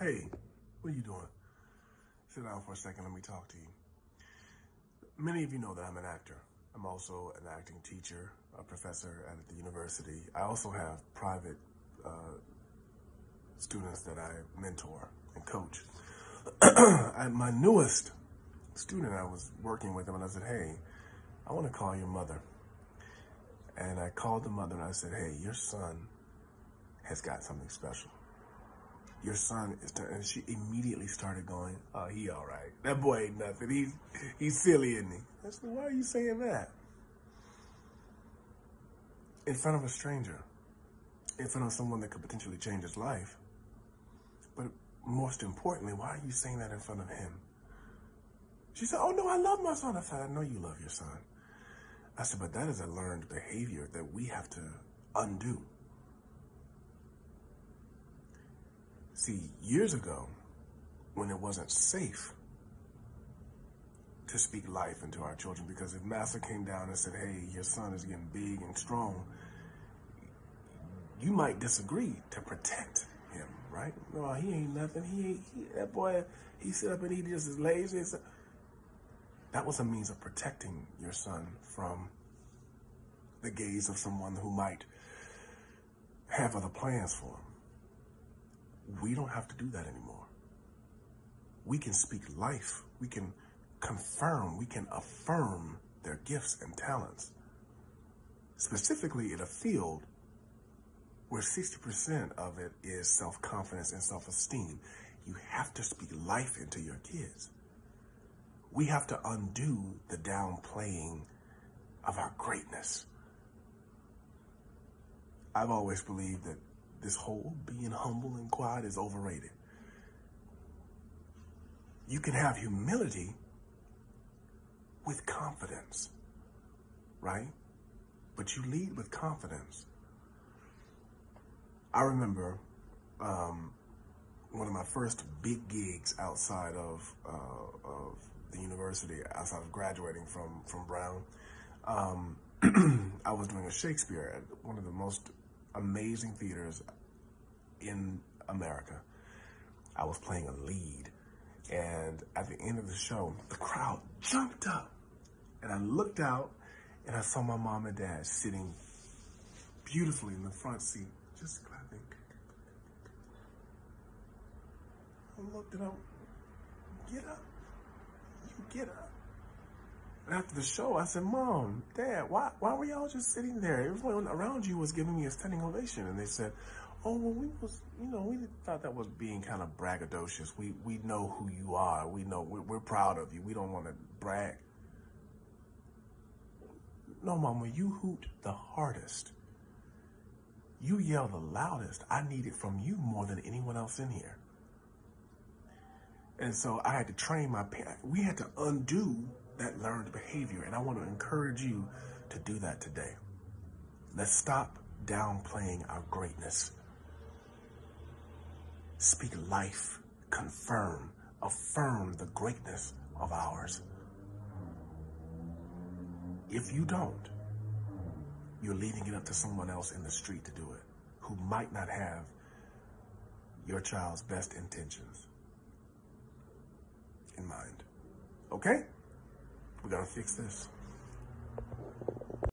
Hey, what are you doing? Sit down for a second, let me talk to you. Many of you know that I'm an actor. I'm also an acting teacher, a professor at the university. I also have private students that I mentor and coach. My newest student, I was working with him and I said, hey, I want to call your mother. And I called the mother and I said, hey, your son has got something special. Your son is, and she immediately started going, oh, he all right. That boy ain't nothing. He's silly, isn't he? I said, why are you saying that? In front of a stranger, in front of someone that could potentially change his life. But most importantly, why are you saying that in front of him? She said, oh no, I love my son. I said, I know you love your son. I said, but that is a learned behavior that we have to undo. See, years ago, when it wasn't safe to speak life into our children, because if master came down and said, hey, your son is getting big and strong, you might disagree to protect him, right? No, he ain't nothing. That boy, he sit up and he just is lazy. That was a means of protecting your son from the gaze of someone who might have other plans for him. We don't have to do that anymore. We can speak life. We can confirm, we can affirm their gifts and talents. Specifically in a field where 60% of it is self-confidence and self-esteem. You have to speak life into your kids. We have to undo the downplaying of our greatness. I've always believed that this whole being humble and quiet is overrated. You can have humility with confidence, right? But you lead with confidence. I remember one of my first big gigs outside of the university, outside of graduating from Brown. I was doing a Shakespeare at one of the most amazing theaters in America. I was playing a lead, and at the end of the show, the crowd jumped up, and I looked out, and I saw my mom and dad sitting beautifully in the front seat, just clapping. I looked at them, get up, you get up. And after the show, I said, Mom, Dad, why were y'all just sitting there? Everyone around you was giving me a standing ovation. And they said, oh, well, we thought that was being kind of braggadocious. We know who you are. We know we're proud of you. We don't want to brag. No, Mama, you hoot the hardest. You yell the loudest. I need it from you more than anyone else in here. And so I had to train my parents. We had to undo that learned behavior, and I want to encourage you to do that today. Let's stop downplaying our greatness. Speak life, confirm, affirm the greatness of ours. If you don't, you're leaving it up to someone else in the street to do it, who might not have your child's best intentions in mind. Okay? We gotta fix this.